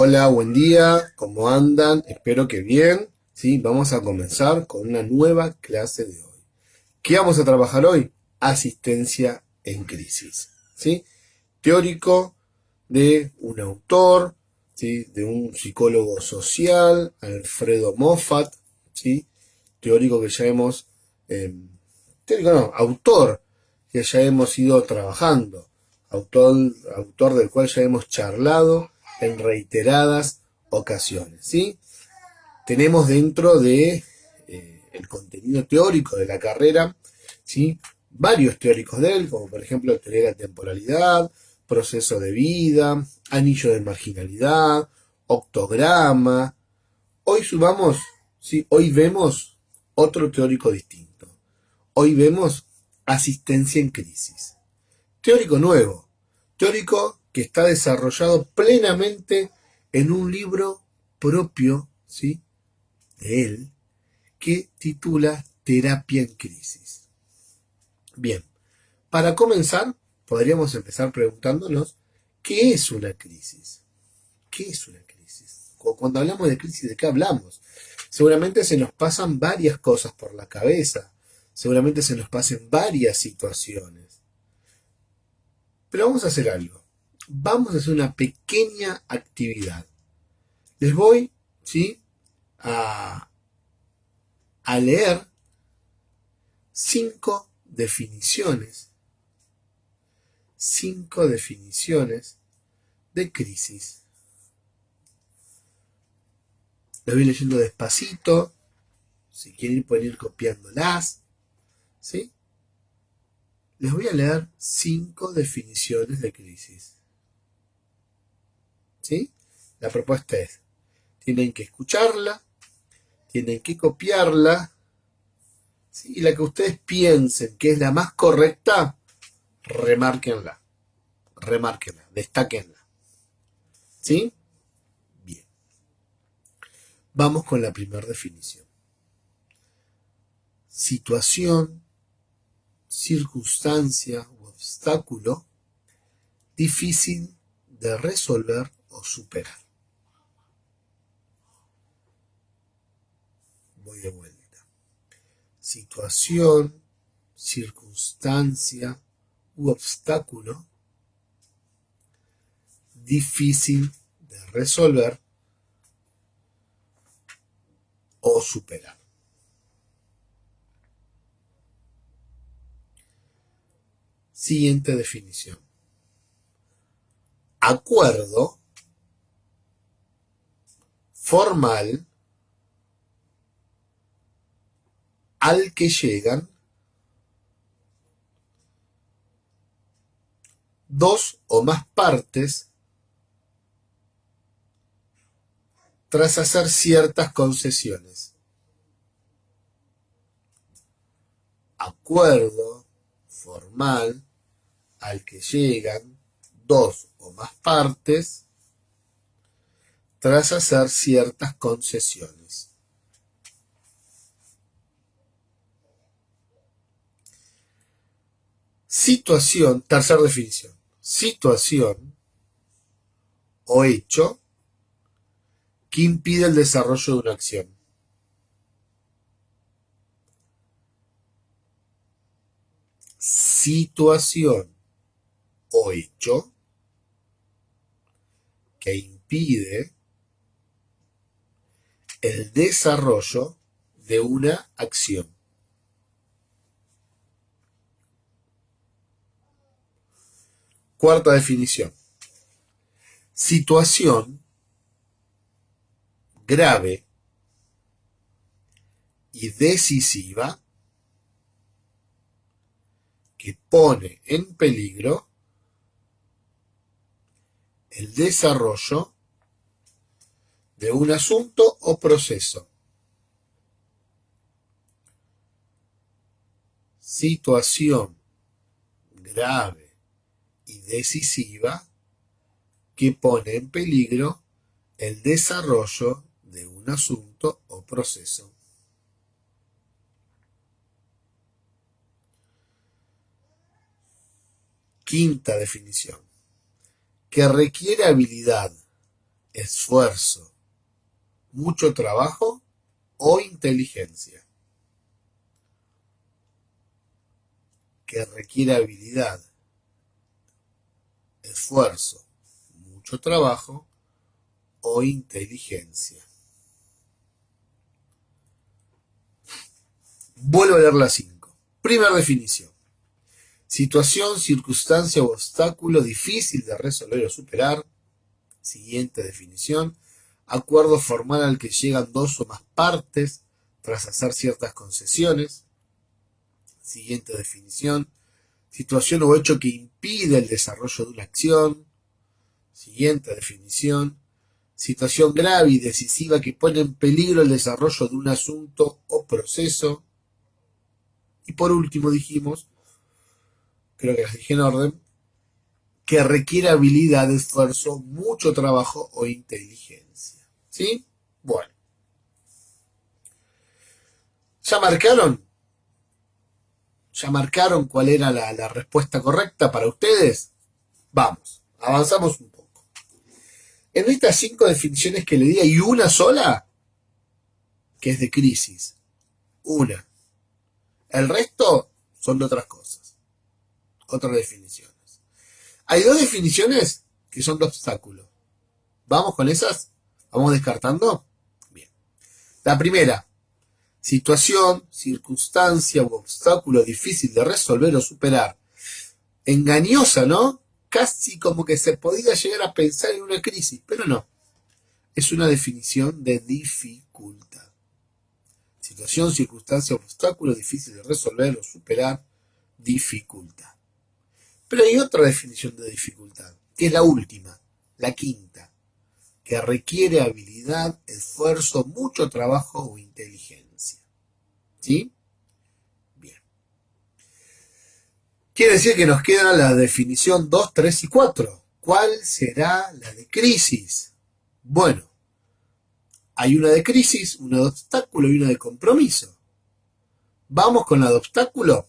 Hola, buen día, ¿cómo andan? Espero que bien. Sí, vamos a comenzar con una nueva clase de hoy. ¿Qué vamos a trabajar hoy? Asistencia en crisis. ¿Sí? Teórico de un autor, ¿sí? De un psicólogo social, Alfredo Moffat, ¿sí? Teórico que ya hemos, eh, teórico no, autor que ya hemos ido trabajando, autor, autor del cual ya hemos charlado en reiteradas ocasiones, ¿sí? Tenemos dentro de el contenido teórico de la carrera, ¿sí? Varios teóricos de él, como por ejemplo teoría de la temporalidad, proceso de vida, anillo de marginalidad, octograma. Hoy sumamos, ¿sí? Hoy vemos otro teórico distinto. Hoy vemos asistencia en crisis. Teórico nuevo, teórico que está desarrollado plenamente en un libro propio, ¿sí? De él, que titula Terapia en Crisis. Bien, para comenzar, podríamos empezar preguntándonos, ¿qué es una crisis? ¿Qué es una crisis? Cuando hablamos de crisis, ¿de qué hablamos? Seguramente se nos pasan varias cosas por la cabeza, seguramente se nos pasen varias situaciones. Pero vamos a hacer algo. Vamos a hacer una pequeña actividad. Les voy, ¿sí? a leer 5 definiciones, 5 definiciones de crisis. Lo voy leyendo despacito, si quieren pueden ir copiándolas, ¿sí? Les voy a leer 5 definiciones de crisis, ¿sí? La propuesta es, tienen que escucharla, tienen que copiarla, ¿sí? Y la que ustedes piensen que es la más correcta, remárquenla, destáquenla, ¿sí? Bien, vamos con la primera definición. Situación, circunstancia u obstáculo difícil de resolver o superar. Voy de vuelta. Situación, circunstancia u obstáculo difícil de resolver o superar. Siguiente definición. Acuerdo formal al que llegan dos o más partes tras hacer ciertas concesiones. Acuerdo formal al que llegan dos o más partes tras hacer ciertas concesiones. Situación, tercera definición. Situación o hecho que impide el desarrollo de una acción. Situación o hecho que impide el desarrollo de una acción. Cuarta definición. Situación grave y decisiva que pone en peligro el desarrollo de un asunto o proceso. Situación grave y decisiva que pone en peligro el desarrollo de un asunto o proceso. Quinta definición. Que requiere habilidad esfuerzo, mucho trabajo o inteligencia. Que requiere habilidad, esfuerzo, mucho trabajo o inteligencia. Vuelvo a leer las 5. Primera definición. Situación, circunstancia o obstáculo difícil de resolver o superar. Siguiente definición. Acuerdo formal al que llegan dos o más partes tras hacer ciertas concesiones. Siguiente definición. Situación o hecho que impide el desarrollo de una acción. Siguiente definición. Situación grave y decisiva que pone en peligro el desarrollo de un asunto o proceso. Y por último dijimos, creo que las dije en orden, que requiere habilidad, esfuerzo, mucho trabajo o inteligencia. ¿Sí? Bueno. ¿Ya marcaron? ¿Ya marcaron cuál era la respuesta correcta para ustedes? Vamos, avanzamos un poco. En estas 5 definiciones que le di hay una sola que es de crisis. Una. El resto son de otras cosas. Otras definiciones. Hay 2 definiciones que son de obstáculo. ¿Vamos con esas? ¿Vamos descartando? Bien. La primera. Situación, circunstancia u obstáculo difícil de resolver o superar. Engañosa, ¿no? Casi como que se podía llegar a pensar en una crisis, pero no. Es una definición de dificultad. Situación, circunstancia, obstáculo difícil de resolver o superar, dificultad. Pero hay otra definición de dificultad, que es la última, la quinta, que requiere habilidad, esfuerzo, mucho trabajo o inteligencia. ¿Sí? Bien. Quiere decir que nos queda la definición 2, 3 y 4. ¿Cuál será la de crisis? Bueno, hay una de crisis, una de obstáculo y una de compromiso. Vamos con la de obstáculo.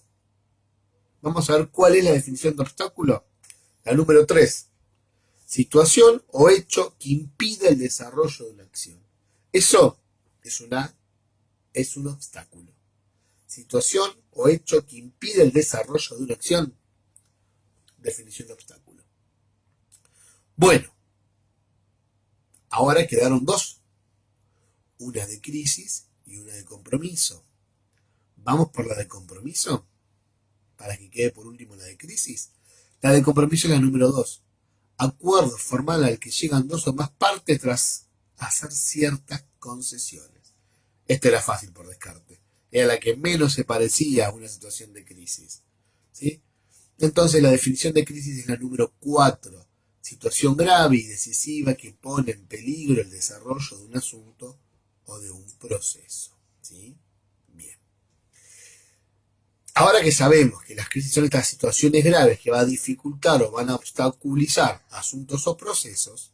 Vamos a ver cuál es la definición de obstáculo. La número 3. Situación o hecho que impide el desarrollo de una acción. Eso es un obstáculo. Situación o hecho que impide el desarrollo de una acción. Definición de obstáculo. Bueno, ahora quedaron 2. Una de crisis y una de compromiso. ¿Vamos por la de compromiso? Para que quede por último la de crisis. La de compromiso es la número 2. Acuerdo formal al que llegan 2 o más partes tras hacer ciertas concesiones. Esta era fácil por descarte. Era la que menos se parecía a una situación de crisis. ¿Sí? Entonces la definición de crisis es la número 4. Situación grave y decisiva que pone en peligro el desarrollo de un asunto o de un proceso. ¿Sí? Bien. Ahora que sabemos que las crisis son estas situaciones graves que van a dificultar o van a obstaculizar asuntos o procesos,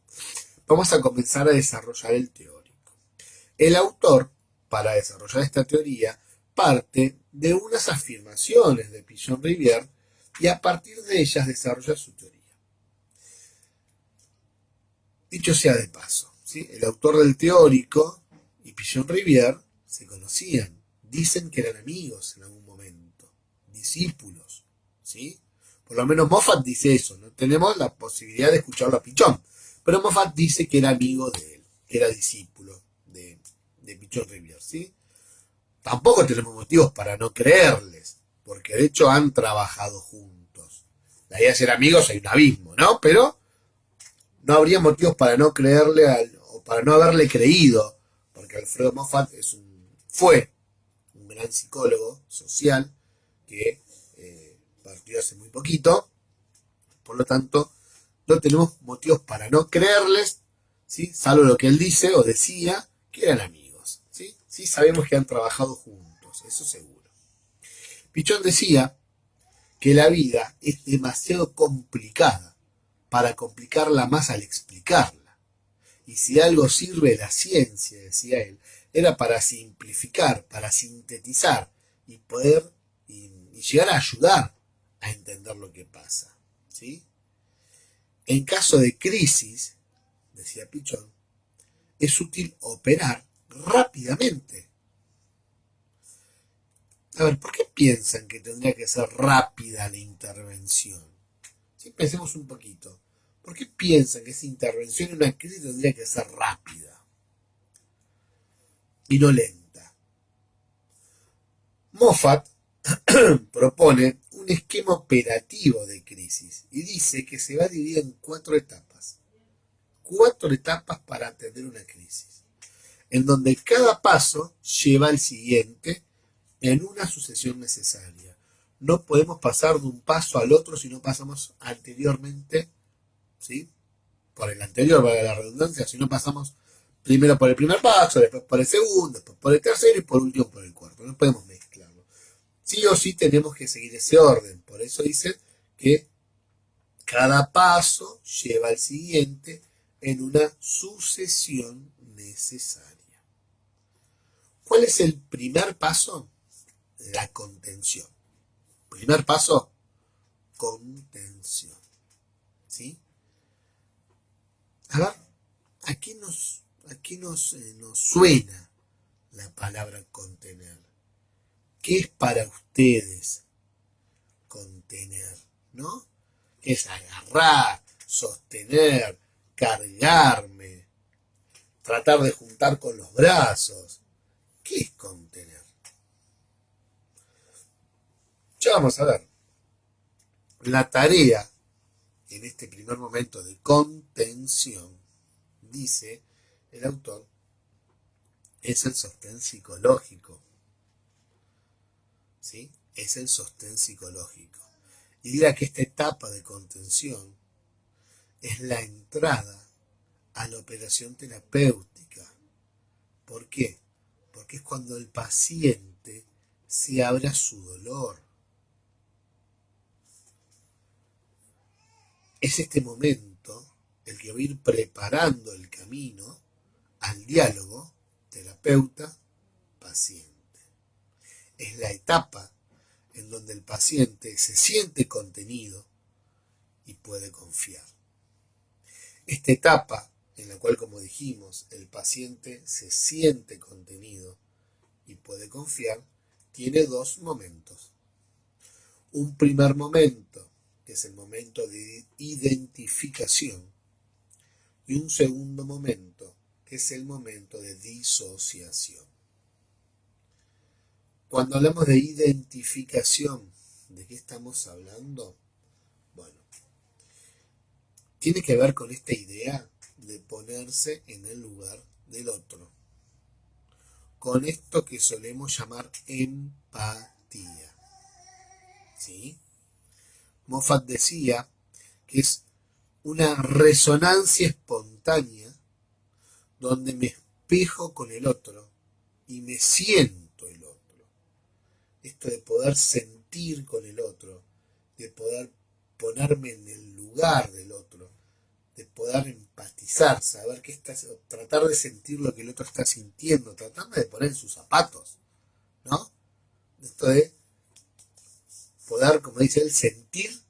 vamos a comenzar a desarrollar el teórico. El autor, para desarrollar esta teoría, parte de unas afirmaciones de Pichon-Rivière y a partir de ellas desarrolla su teoría. Dicho sea de paso, ¿sí? El autor del teórico y Pichon-Rivière se conocían, dicen que eran amigos en algún momento, discípulos, ¿sí? Por lo menos Moffat dice eso, no tenemos la posibilidad de escucharlo a Pichon, pero Moffat dice que era amigo de él, que era discípulo de Pichon-Rivière, ¿sí? Tampoco tenemos motivos para no creerles, porque de hecho han trabajado juntos. La idea de ser amigos hay un abismo, ¿no? Pero no habría motivos para no creerle o para no haberle creído, porque Alfredo Moffat fue un gran psicólogo social que partió hace muy poquito, por lo tanto no tenemos motivos para no creerles, ¿sí? Salvo lo que él dice o decía, que eran amigos, ¿sí? Sí sabemos que han trabajado juntos, eso seguro. Pichon decía que la vida es demasiado complicada para complicarla más al explicarla. Y si algo sirve la ciencia, decía él, era para simplificar, para sintetizar y poder y llegar a ayudar a entender lo que pasa. ¿Sí? En caso de crisis, decía Pichon, es útil operar rápidamente. A ver, ¿por qué piensan que tendría que ser rápida la intervención? Si pensemos un poquito. ¿Por qué piensan que esa intervención en una crisis tendría que ser rápida y no lenta? Moffat propone un esquema operativo de crisis y dice que se va a dividir en 4 etapas. 4 etapas para atender una crisis, en donde cada paso lleva al siguiente en una sucesión necesaria. No podemos pasar de un paso al otro si no pasamos anteriormente, ¿sí? Por el anterior, para la redundancia, si no pasamos primero por el primer paso, después por el segundo, después por el tercero y por último por el cuarto. No podemos mezclarlo. Sí o sí tenemos que seguir ese orden. Por eso dice que cada paso lleva al siguiente en una sucesión necesaria. ¿Cuál es el primer paso? La contención. Primer paso, contención. ¿Sí? A ver, nos suena la palabra contener? ¿Qué es para ustedes contener? ¿No? ¿Qué es agarrar, sostener, cargarme, tratar de juntar con los brazos? ¿Qué es contener? Ya vamos a ver. La tarea en este primer momento de contención, dice el autor, es el sostén psicológico. ¿Sí? Es el sostén psicológico. Y dirá que esta etapa de contención es la entrada a la operación terapéutica. ¿Por qué? Porque es cuando el paciente se abre a su dolor. Es este momento el que va a ir preparando el camino al diálogo terapeuta-paciente. Es la etapa en donde el paciente se siente contenido y puede confiar. Esta etapa en la cual, como dijimos, el paciente se siente contenido y puede confiar, tiene 2 momentos. Un primer momento, que es el momento de identificación, y un segundo momento, que es el momento de disociación. Cuando hablamos de identificación, ¿de qué estamos hablando? Bueno, tiene que ver con esta idea de ponerse en el lugar del otro, con esto que solemos llamar empatía. ¿Sí? Moffat decía que es una resonancia espontánea donde me espejo con el otro y me siento el otro. Esto de poder sentir con el otro, de poder ponerme en el lugar del otro, de poder empatizar, saber qué está, tratar de sentir lo que el otro está sintiendo, tratar de poner en sus zapatos, ¿no? Esto de poder, como dice él, sentir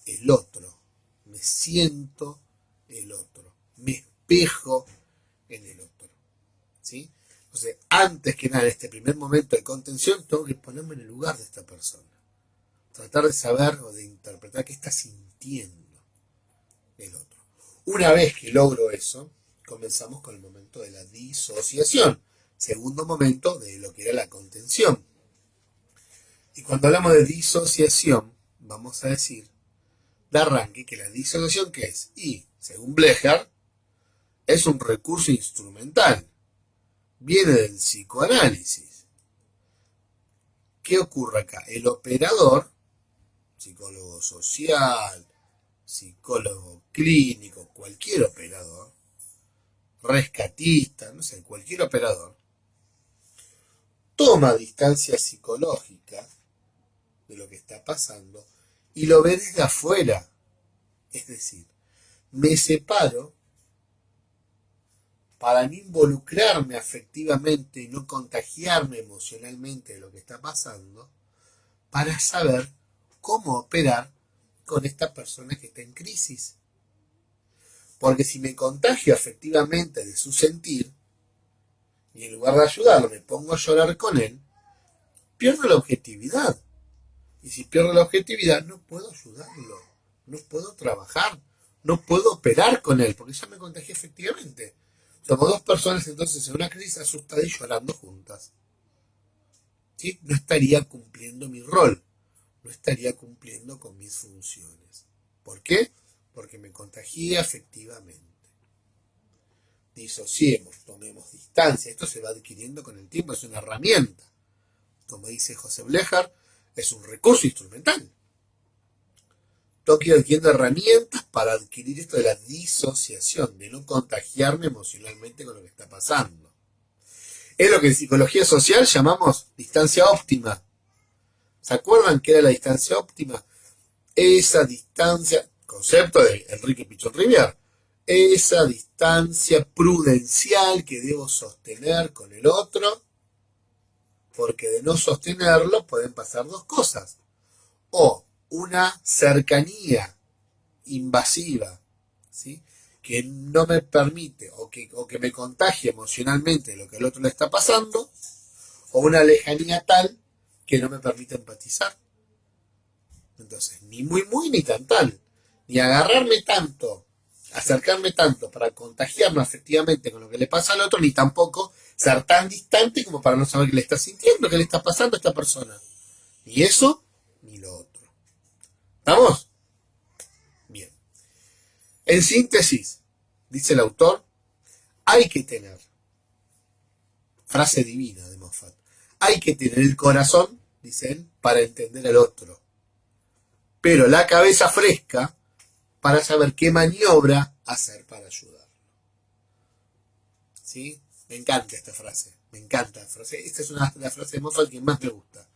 el otro, me siento el otro, me espejo en el otro, ¿sí? Entonces, antes que nada, en este primer momento de contención, tengo que ponerme en el lugar de esta persona, tratar de saber o de interpretar qué está sintiendo el otro. Una vez que logro eso, comenzamos con el momento de la disociación, segundo momento de lo que era la contención. Y cuando hablamos de disociación, vamos a decir de arranque que la disociación, ¿qué es? Y, según Blecher, es un recurso instrumental. Viene del psicoanálisis. ¿Qué ocurre acá? El operador, psicólogo social, psicólogo clínico, cualquier operador, rescatista, no sé, cualquier operador, toma distancia psicológica de lo que está pasando y lo ve desde afuera. Es decir, me separo para no involucrarme afectivamente y no contagiarme emocionalmente de lo que está pasando, para saber cómo operar con esta persona que está en crisis. Porque si me contagio afectivamente de su sentir, y en lugar de ayudarlo me pongo a llorar con él, pierdo la objetividad. Y si pierdo la objetividad, no puedo ayudarlo, no puedo trabajar, no puedo operar con él, porque ya me contagié efectivamente. Somos dos personas entonces en una crisis asustadas y llorando juntas. ¿Sí? No estaría cumpliendo mi rol, no estaría cumpliendo con mis funciones. ¿Por qué? Porque me contagié afectivamente. Disociemos, tomemos distancia. Esto se va adquiriendo con el tiempo, es una herramienta. Como dice José Blejar, es un recurso instrumental. Tengo que ir adquiriendo herramientas para adquirir esto de la disociación, de no contagiarme emocionalmente con lo que está pasando. Es lo que en psicología social llamamos distancia óptima. ¿Se acuerdan qué era la distancia óptima? Esa distancia, concepto de Enrique Pichon Rivière, esa distancia prudencial que debo sostener con el otro, porque de no sostenerlo pueden pasar dos cosas. O una cercanía invasiva, ¿sí? Que no me permite o que me contagie emocionalmente lo que al otro le está pasando, o una lejanía tal que no me permite empatizar. Entonces, ni muy ni tan tal, ni agarrarme tanto, acercarme tanto para contagiarme afectivamente con lo que le pasa al otro, ni tampoco ser tan distante como para no saber qué le está sintiendo, qué le está pasando a esta persona. Ni eso, ni lo otro. ¿Estamos? Bien. En síntesis, dice el autor, hay que tener, frase divina de Moffat, hay que tener el corazón, dice él, para entender al otro, pero la cabeza fresca para saber qué maniobra hacer para ayudar. ¿Sí? Me encanta esta frase, me encanta la frase. Esta es una de las frases de Moffat que más me gusta.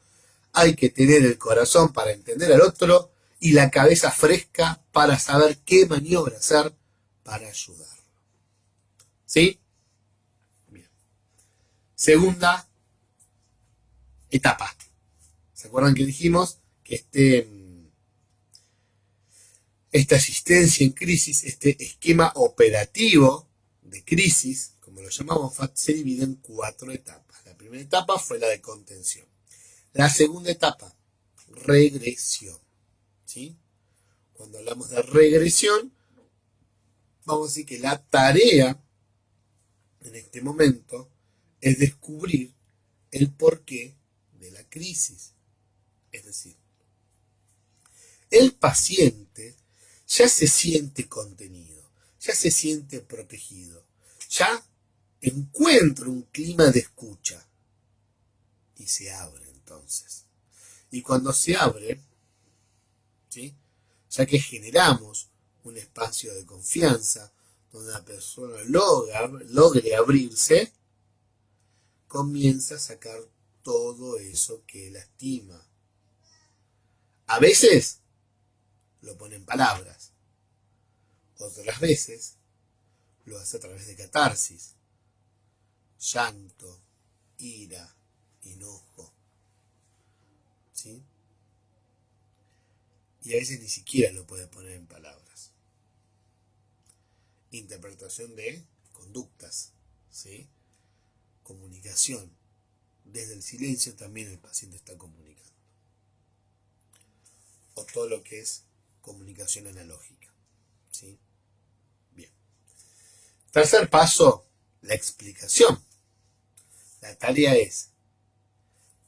Hay que tener el corazón para entender al otro y la cabeza fresca para saber qué maniobra hacer para ayudar. ¿Sí? Bien. Segunda etapa. ¿Se acuerdan que dijimos que esta asistencia en crisis, este esquema operativo de crisis, como lo llamamos FAT, se divide en 4 etapas? La primera etapa fue la de contención. La segunda etapa, regresión. ¿Sí? Cuando hablamos de regresión, vamos a decir que la tarea en este momento es descubrir el porqué de la crisis. Es decir, el paciente ya se siente contenido, ya se siente protegido, ya encuentra un clima de escucha y se abre entonces. Y cuando se abre, ¿sí? Ya que generamos un espacio de confianza donde la persona logre abrirse, comienza a sacar todo eso que lastima. A veces lo pone en palabras, otras veces lo hace a través de catarsis, llanto, ira, enojo, ¿sí? Y a veces ni siquiera lo puede poner en palabras. Interpretación de conductas, ¿sí? Comunicación. Desde el silencio también el paciente está comunicando. O todo lo que es comunicación analógica, ¿sí? Bien. Tercer paso, la explicación. La tarea es,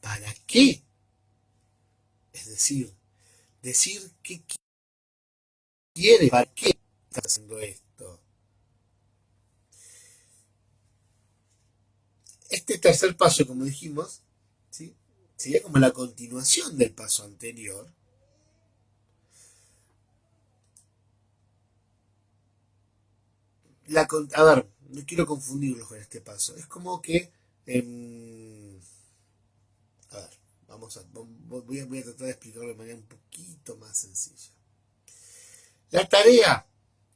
¿para qué? Es decir qué quiere, ¿para qué está haciendo esto? Este tercer paso, como dijimos, ¿sí? Sería como la continuación del paso anterior. A ver, no quiero confundirlos con este paso. Es como que, a ver, voy a tratar de explicarlo de manera un poquito más sencilla. La tarea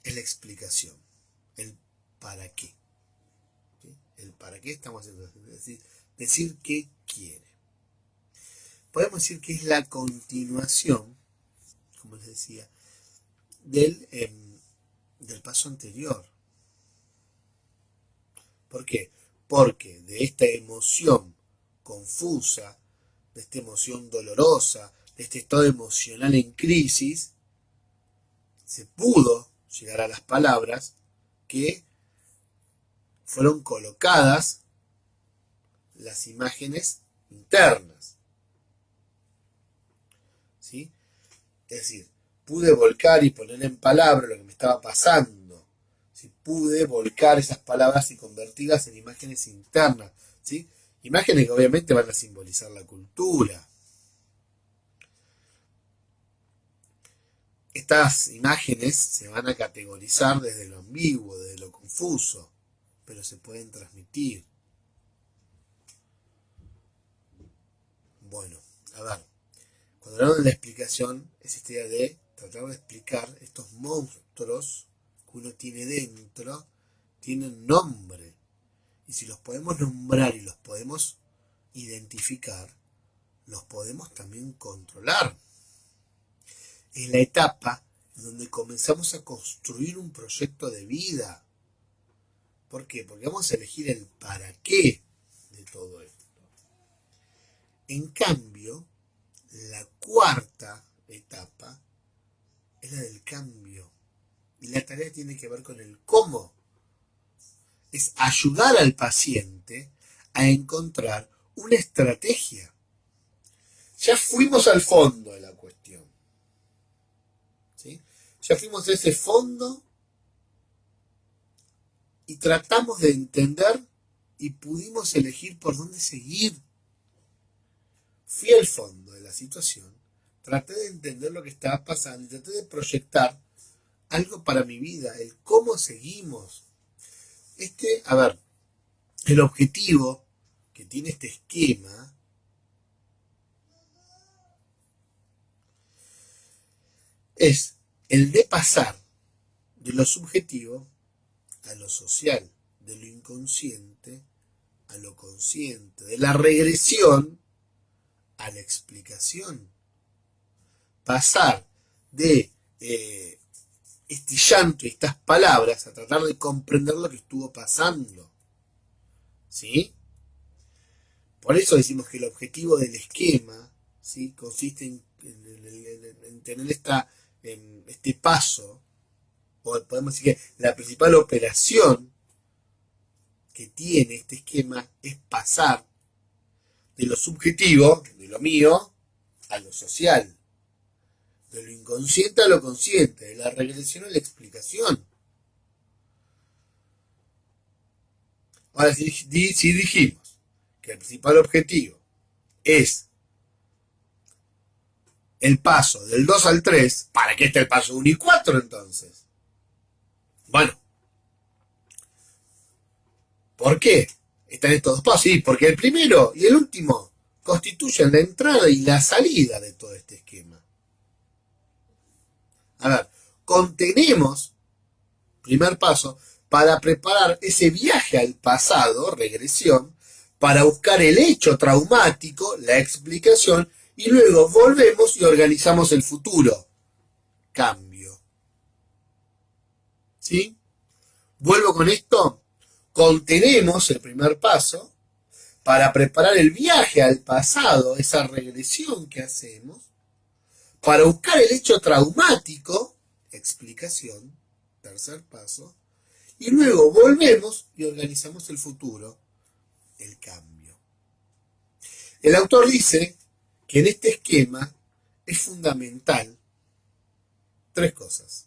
es la explicación, el para qué. ¿Sí? El para qué estamos haciendo, es decir qué quiere. Podemos decir que es la continuación, como les decía, del del paso anterior. ¿Por qué? Porque de esta emoción confusa, de esta emoción dolorosa, de este estado emocional en crisis, se pudo llegar a las palabras que fueron colocadas las imágenes internas. ¿Sí? Es decir, pude volcar y poner en palabras lo que me estaba pasando. ¿Sí? Pude volcar esas palabras y convertirlas en imágenes internas. ¿Sí? Imágenes que obviamente van a simbolizar la cultura. Estas imágenes se van a categorizar desde lo ambiguo, desde lo confuso, pero se pueden transmitir. Bueno, a ver, cuando hablamos de la explicación, es esta idea de tratar de explicar estos monstruos que uno tiene dentro, tienen nombre. Y si los podemos nombrar y los podemos identificar, los podemos también controlar. Es la etapa en donde comenzamos a construir un proyecto de vida. ¿Por qué? Porque vamos a elegir el para qué de todo esto. En cambio, la cuarta etapa es la del cambio. Y la tarea tiene que ver con el cómo. Es ayudar al paciente a encontrar una estrategia. Ya fuimos al fondo de la cuestión. ¿Sí? Ya fuimos a ese fondo y tratamos de entender y pudimos elegir por dónde seguir. Fui al fondo de la situación, traté de entender lo que estaba pasando y traté de proyectar algo para mi vida, el cómo seguimos. El objetivo que tiene este esquema es el de pasar de lo subjetivo a lo social, de lo inconsciente a lo consciente, de la regresión a la explicación. Pasar de este llanto y estas palabras a tratar de comprender lo que estuvo pasando. ¿Sí? Por eso decimos que el objetivo del esquema, ¿sí?, consiste en tener este paso, o podemos decir que la principal operación que tiene este esquema es pasar de lo subjetivo, de lo mío, a lo social, de lo inconsciente a lo consciente, de la regresión a la explicación. Ahora, si dijimos que el principal objetivo es el paso del 2 al 3, ¿para qué está el paso 1 y 4 entonces? Bueno, ¿por qué están estos dos pasos? Sí, porque el primero y el último constituyen la entrada y la salida de todo este esquema. A ver, contenemos, primer paso, para preparar ese viaje al pasado, regresión, para buscar el hecho traumático, la explicación, y luego volvemos y organizamos el futuro. Cambio. ¿Sí? Vuelvo con esto. Contenemos el primer paso para preparar el viaje al pasado, esa regresión que hacemos, para buscar el hecho traumático, explicación, tercer paso, y luego volvemos y organizamos el futuro, el cambio. El autor dice que en este esquema es fundamental tres cosas.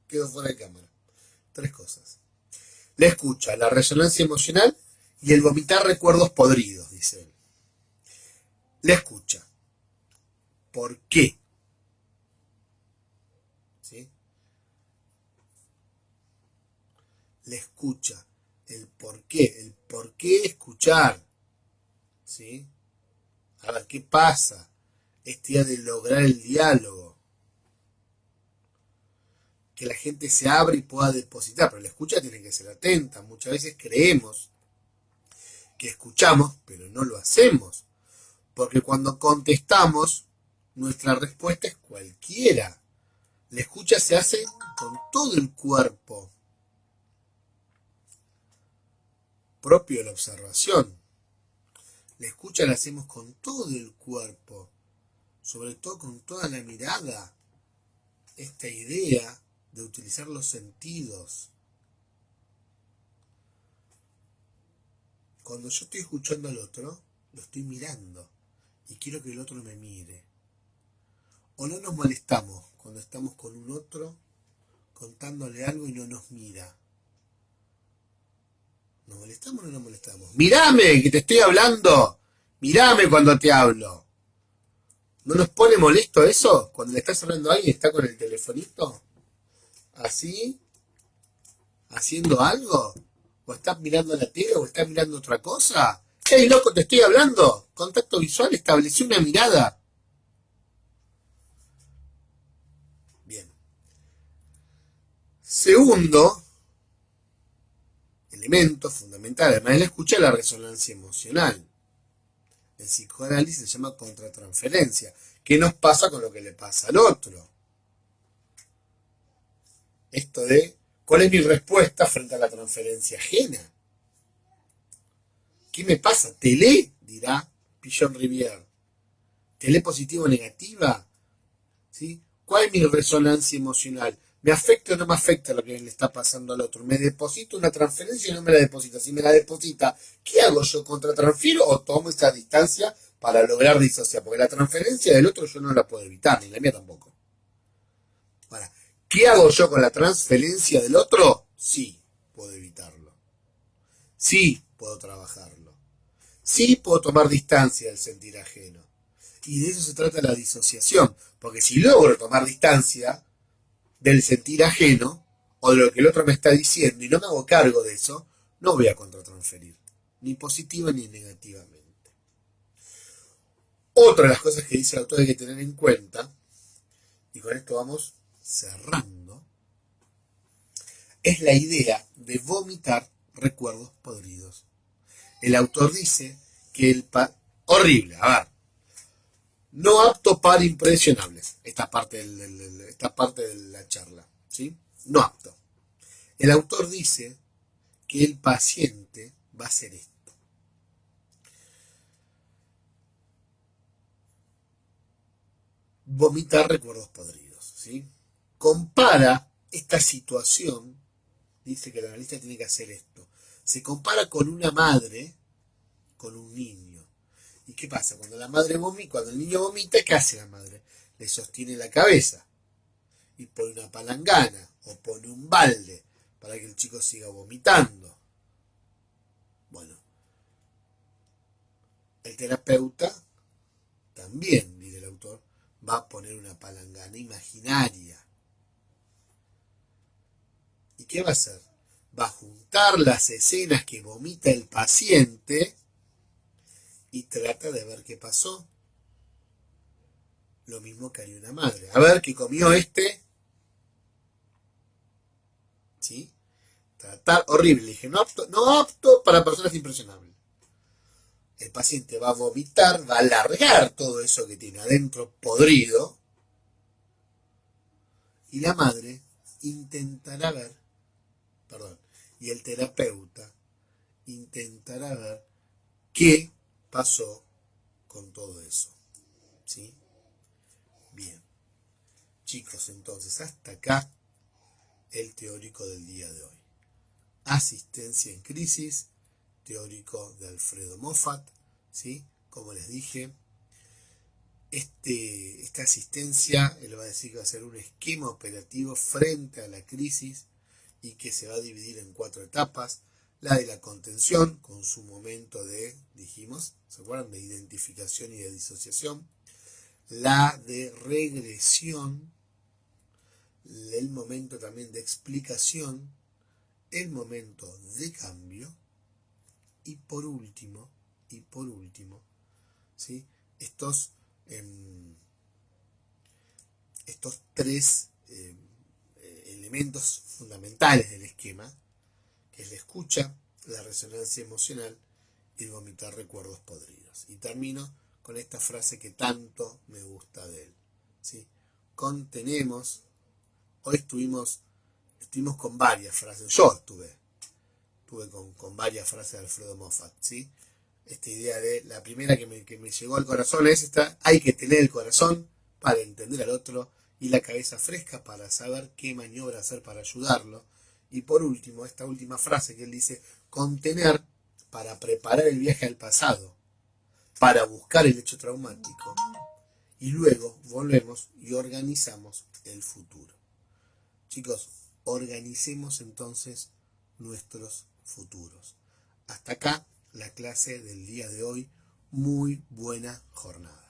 Quedo fuera de cámara. Tres cosas. La escucha, la resonancia emocional y el vomitar recuerdos podridos, dice él. La escucha. ¿Por qué? ¿Sí? La escucha. El por qué escuchar. ¿Sí? A ver, ¿qué pasa? Esta idea de lograr el diálogo. Que la gente se abra y pueda depositar, pero la escucha tiene que ser atenta. Muchas veces creemos que escuchamos, pero no lo hacemos. Porque cuando contestamos, nuestra respuesta es cualquiera. La escucha se hace con todo el cuerpo, propio de la observación. La escucha la hacemos con todo el cuerpo, sobre todo con toda la mirada. Esta idea de utilizar los sentidos. Cuando yo estoy escuchando al otro, lo estoy mirando y quiero que el otro me mire. O no nos molestamos cuando estamos con un otro contándole algo y no nos mira. ¿Nos molestamos o no nos molestamos? ¡Mirame, que te estoy hablando! ¡Mirame cuando te hablo! ¿No nos pone molesto eso? Cuando le estás hablando a alguien y está con el telefonito, así, haciendo algo, o estás mirando la tele o estás mirando otra cosa. ¡Hey, loco, te estoy hablando! Contacto visual, establecí una mirada. Bien. Segundo elemento fundamental, además de la escucha, la resonancia emocional. El psicoanálisis se llama contratransferencia. ¿Qué nos pasa con lo que le pasa al otro? Esto de, ¿cuál es mi respuesta frente a la transferencia ajena? ¿Qué me pasa? ¿Tele? Dirá Pigeon Rivière. ¿Tele positiva o negativa? ¿Sí? ¿Cuál es mi resonancia emocional? ¿Me afecta o no me afecta lo que le está pasando al otro? ¿Me deposita una transferencia o no me la deposita? Si me la deposita, ¿qué hago yo? ¿Contratransfiero o tomo esta distancia para lograr disociar? Porque la transferencia del otro yo no la puedo evitar, ni la mía tampoco. Ahora, ¿qué hago yo con la transferencia del otro? Sí, puedo evitarlo. Sí, puedo trabajarlo. Sí, puedo tomar distancia del sentir ajeno. Y de eso se trata la disociación. Porque si logro tomar distancia del sentir ajeno o de lo que el otro me está diciendo y no me hago cargo de eso, no voy a contratransferir, ni positiva ni negativamente. Otra de las cosas que dice el autor hay que tener en cuenta, y con esto vamos cerrando, es la idea de vomitar recuerdos podridos. El autor dice que horrible, a ver, no apto para impresionables, esta parte de la charla, ¿sí? No apto. El autor dice que el paciente va a hacer esto. Vomitar recuerdos podridos, ¿sí? Compara esta situación, dice que el analista tiene que hacer esto. Se compara con una madre, con un niño. ¿Y qué pasa? Cuando la madre vomita, cuando el niño vomita, ¿qué hace la madre? Le sostiene la cabeza y pone una palangana o pone un balde para que el chico siga vomitando. Bueno, el terapeuta también, dice el autor, va a poner una palangana imaginaria. ¿Y qué va a hacer? Va a juntar las escenas que vomita el paciente y trata de ver qué pasó. Lo mismo que haría una madre. A ver, ¿qué comió este? ¿Sí? Tratar, horrible. Dije, no apto para personas impresionables. El paciente va a vomitar, va a alargar todo eso que tiene adentro podrido. Y la madre intentará ver, y el terapeuta intentará ver qué pasó con todo eso. ¿Sí? Bien. Chicos, entonces, hasta acá el teórico del día de hoy. Asistencia en crisis, teórico de Alfredo Moffat, ¿sí? Como les dije, esta asistencia, él va a decir que va a ser un esquema operativo frente a la crisis y que se va a dividir en 4 etapas. La de la contención, con su momento de, dijimos, ¿se acuerdan? De identificación y de disociación. La de regresión, el momento también de explicación, el momento de cambio y por último, ¿sí? Estos 3 elementos fundamentales del esquema, que es la escucha, la resonancia emocional y el vomitar recuerdos podridos. Y termino con esta frase que tanto me gusta de él, ¿sí? Contenemos Hoy estuvimos con varias frases. Yo estuve con varias frases de Alfredo Moffat, ¿sí? Esta idea de, la primera que me llegó al corazón es esta: hay que tener el corazón para entender al otro y la cabeza fresca para saber qué maniobra hacer para ayudarlo. Y por último, esta última frase que él dice: contener para preparar el viaje al pasado, para buscar el hecho traumático, y luego volvemos y organizamos el futuro. Chicos, organicemos entonces nuestros futuros. Hasta acá la clase del día de hoy. Muy buena jornada.